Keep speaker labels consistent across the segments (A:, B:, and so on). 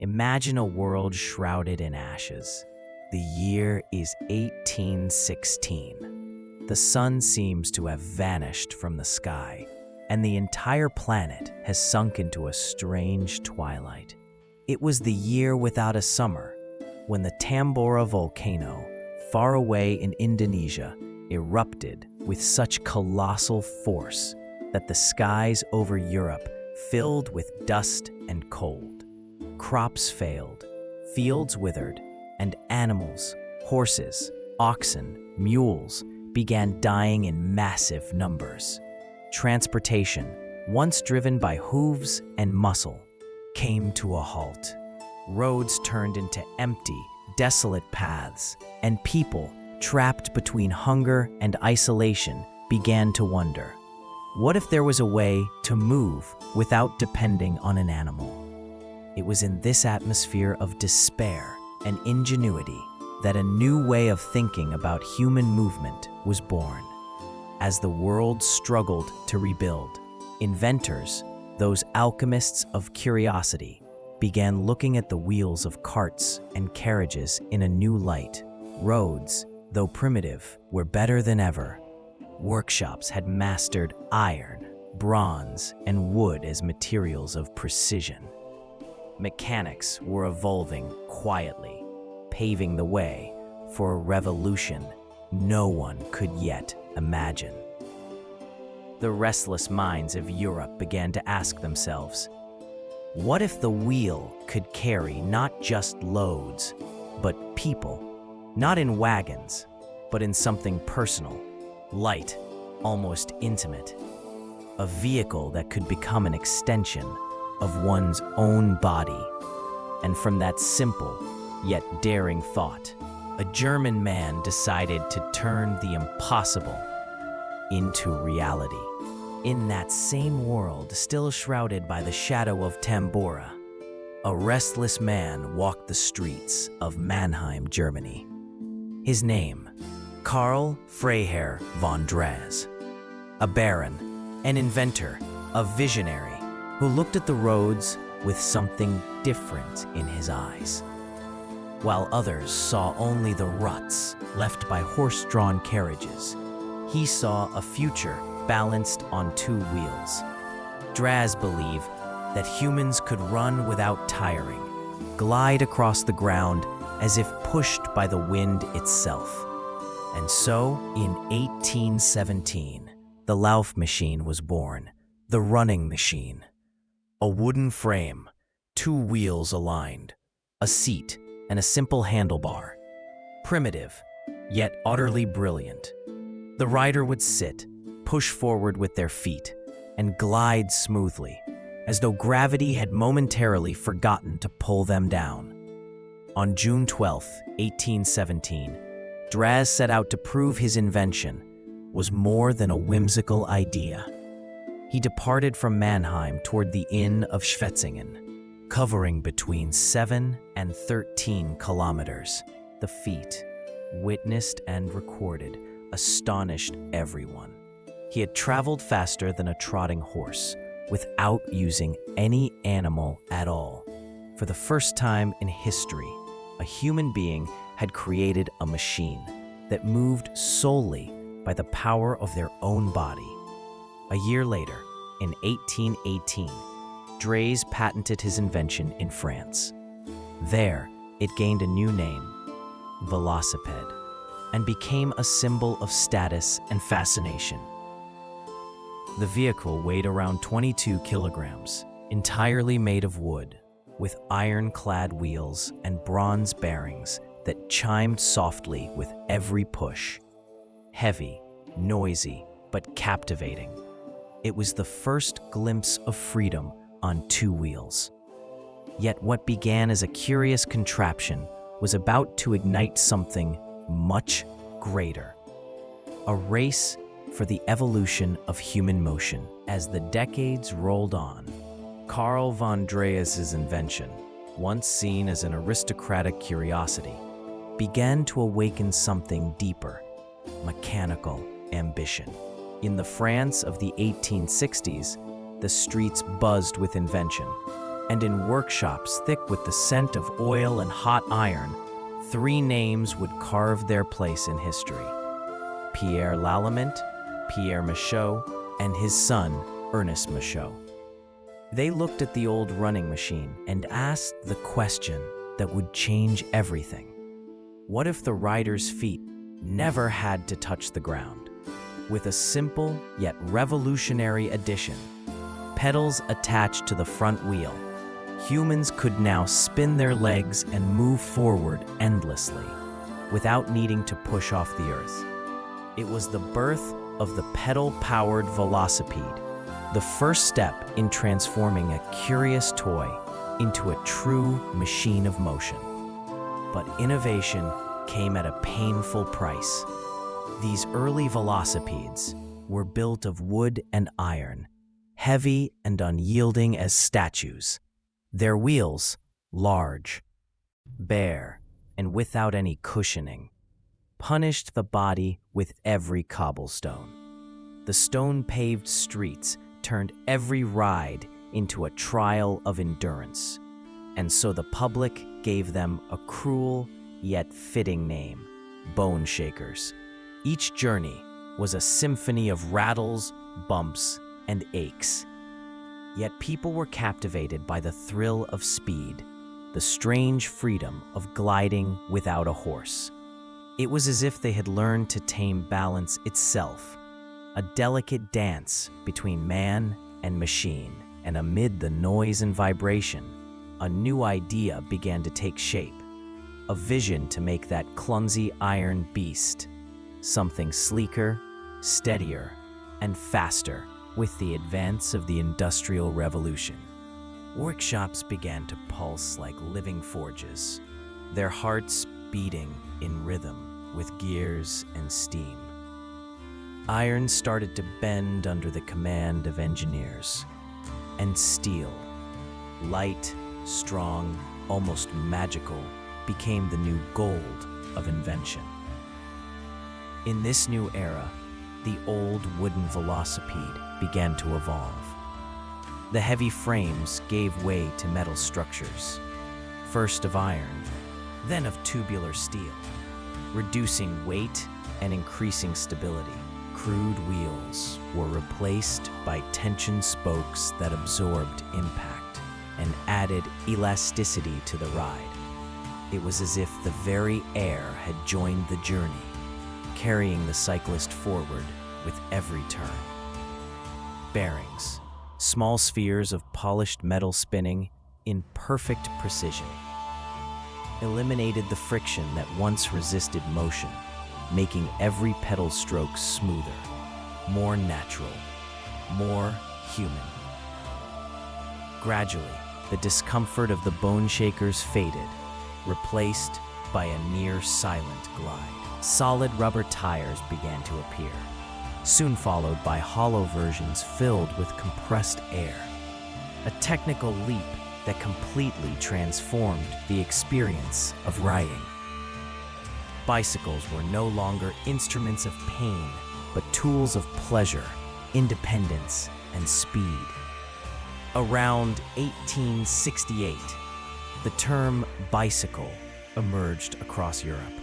A: Imagine a world shrouded in ashes. The year is 1816. The sun seems to have vanished from the sky, and the entire planet has sunk into a strange twilight. It was the year without a summer, when the Tambora volcano, far away in Indonesia, erupted with such colossal force that the skies over Europe filled with dust and cold. Crops failed, fields withered, and animals, horses, oxen, mules, began dying in massive numbers. Transportation, once driven by hooves and muscle, came to a halt. Roads turned into empty, desolate paths, and people, trapped between hunger and isolation, began to wonder, what if there was a way to move without depending on an animal? It was in this atmosphere of despair and ingenuity that a new way of thinking about human movement was born. As the world struggled to rebuild, inventors, those alchemists of curiosity, began looking at the wheels of carts and carriages in a new light. Roads, though primitive, were better than ever. Workshops had mastered iron, bronze, and wood as materials of precision. Mechanics were evolving quietly, paving the way for a revolution no one could yet imagine. The restless minds of Europe began to ask themselves, what if the wheel could carry not just loads, but people, not in wagons, but in something personal, light, almost intimate, a vehicle that could become an extension of one's own body? And from that simple yet daring thought, a German man decided to turn the impossible into reality. In that same world, still shrouded by the shadow of Tambora, a restless man walked the streets of Mannheim, Germany. His name, Karl von Drais, a baron, an inventor, a visionary, who looked at the roads with something different in his eyes. While others saw only the ruts left by horse-drawn carriages, he saw a future balanced on two wheels. Drais believed that humans could run without tiring, glide across the ground as if pushed by the wind itself. And so, in 1817, the Laufmaschine was born, the running machine. A wooden frame, two wheels aligned, a seat, and a simple handlebar. Primitive, yet utterly brilliant. The rider would sit, push forward with their feet, and glide smoothly, as though gravity had momentarily forgotten to pull them down. On June 12, 1817, Drais set out to prove his invention was more than a whimsical idea. He departed from Mannheim toward the Inn of Schwetzingen, covering between 7 and 13 kilometers. The feat, witnessed and recorded, astonished everyone. He had traveled faster than a trotting horse, without using any animal at all. For the first time in history, a human being had created a machine that moved solely by the power of their own body. A year later, in 1818, Drais patented his invention in France. There, it gained a new name, velocipede, and became a symbol of status and fascination. The vehicle weighed around 22 kilograms, entirely made of wood, with iron-clad wheels and bronze bearings that chimed softly with every push. Heavy, noisy, but captivating. It was the first glimpse of freedom on two wheels. Yet what began as a curious contraption was about to ignite something much greater. A race for the evolution of human motion. As the decades rolled on, Karl von Drais' invention, once seen as an aristocratic curiosity, began to awaken something deeper, mechanical ambition. In the France of the 1860s, the streets buzzed with invention. and in workshops thick with the scent of oil and hot iron, 3 names would carve their place in history: Pierre Lallement, Pierre Michaud, and his son, Ernest Michaud. They looked at the old running machine and asked the question that would change everything. What if the rider's feet never had to touch the ground? With a simple yet revolutionary addition, pedals attached to the front wheel, humans could now spin their legs and move forward endlessly, without needing to push off the earth. It was the birth of the pedal-powered velocipede, the first step in transforming a curious toy into a true machine of motion. But innovation came at a painful price. These early velocipedes were built of wood and iron, heavy and unyielding as statues. Their wheels, large, bare, and without any cushioning, punished the body with every cobblestone. The stone-paved streets turned every ride into a trial of endurance, and so the public gave them a cruel yet fitting name: Boneshakers. Each journey was a symphony of rattles, bumps, and aches. Yet people were captivated by the thrill of speed, the strange freedom of gliding without a horse. It was as if they had learned to tame balance itself, a delicate dance between man and machine. And amid the noise and vibration, a new idea began to take shape, a vision to make that clumsy iron beast something sleeker, steadier, and faster. With the advance of the Industrial Revolution, workshops began to pulse like living forges, their hearts beating in rhythm with gears and steam. Iron started to bend under the command of engineers, and steel, light, strong, almost magical, became the new gold of invention. In this new era, the old wooden velocipede began to evolve. The heavy frames gave way to metal structures, first of iron, then of tubular steel, reducing weight and increasing stability. Crude wheels were replaced by tension spokes that absorbed impact and added elasticity to the ride. It was as if the very air had joined the journey, carrying the cyclist forward with every turn. Bearings, small spheres of polished metal spinning in perfect precision, eliminated the friction that once resisted motion, making every pedal stroke smoother, more natural, more human. Gradually, the discomfort of the Boneshakers faded, replaced by a near-silent glide. Solid rubber tires began to appear, soon followed by hollow versions filled with compressed air. A technical leap that completely transformed the experience of riding. Bicycles were no longer instruments of pain, but tools of pleasure, independence, and speed. Around 1868, the term bicycle emerged across Europe,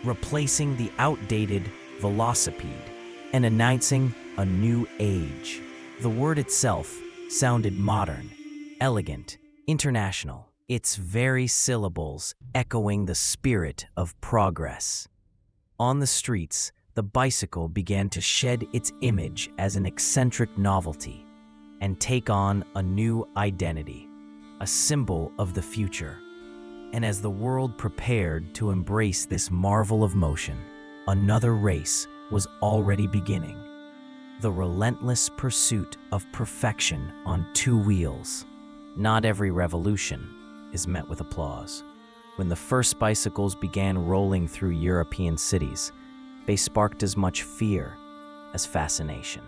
A: replacing the outdated velocipede and announcing a new age. The word itself sounded modern, elegant, international, its very syllables echoing the spirit of progress. On the streets, the bicycle began to shed its image as an eccentric novelty and take on a new identity, a symbol of the future. And as the world prepared to embrace this marvel of motion, another race was already beginning. The relentless pursuit of perfection on 2 wheels. Not every revolution is met with applause. When the first bicycles began rolling through European cities, they sparked as much fear as fascination.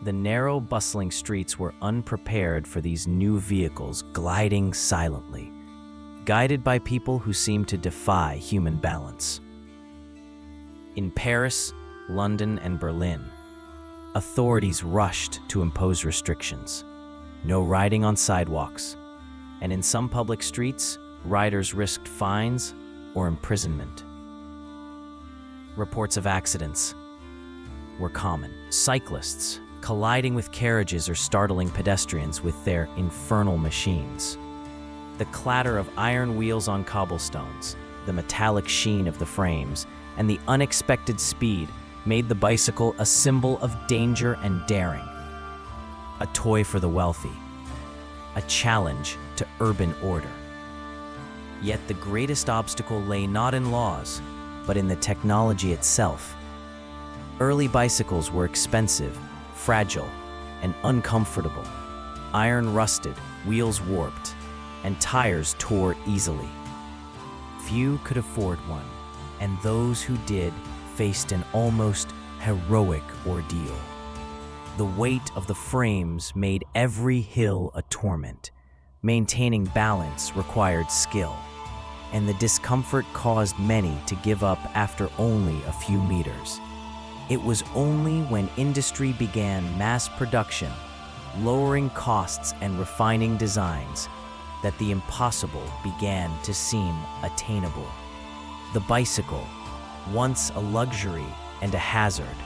A: The narrow, bustling streets were unprepared for these new vehicles gliding silently, guided by people who seemed to defy human balance. In Paris, London, and Berlin, authorities rushed to impose restrictions. no riding on sidewalks, and in some public streets, riders risked fines or imprisonment. Reports of accidents were common. Cyclists colliding with carriages or startling pedestrians with their infernal machines. The clatter of iron wheels on cobblestones, the metallic sheen of the frames, and the unexpected speed made the bicycle a symbol of danger and daring. A toy for the wealthy, a challenge to urban order. Yet the greatest obstacle lay not in laws, but in the technology itself. Early bicycles were expensive, fragile, and uncomfortable. Iron rusted, wheels warped, and tires tore easily. Few could afford one, and those who did faced an almost heroic ordeal. The weight of the frames made every hill a torment. Maintaining balance required skill, and the discomfort caused many to give up after only a few meters. It was only when industry began mass production, lowering costs and refining designs, that the impossible began to seem attainable. The bicycle, once a luxury and a hazard,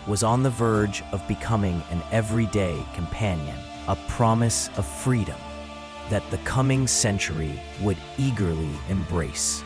A: was on the verge of becoming an everyday companion, a promise of freedom that the coming century would eagerly embrace.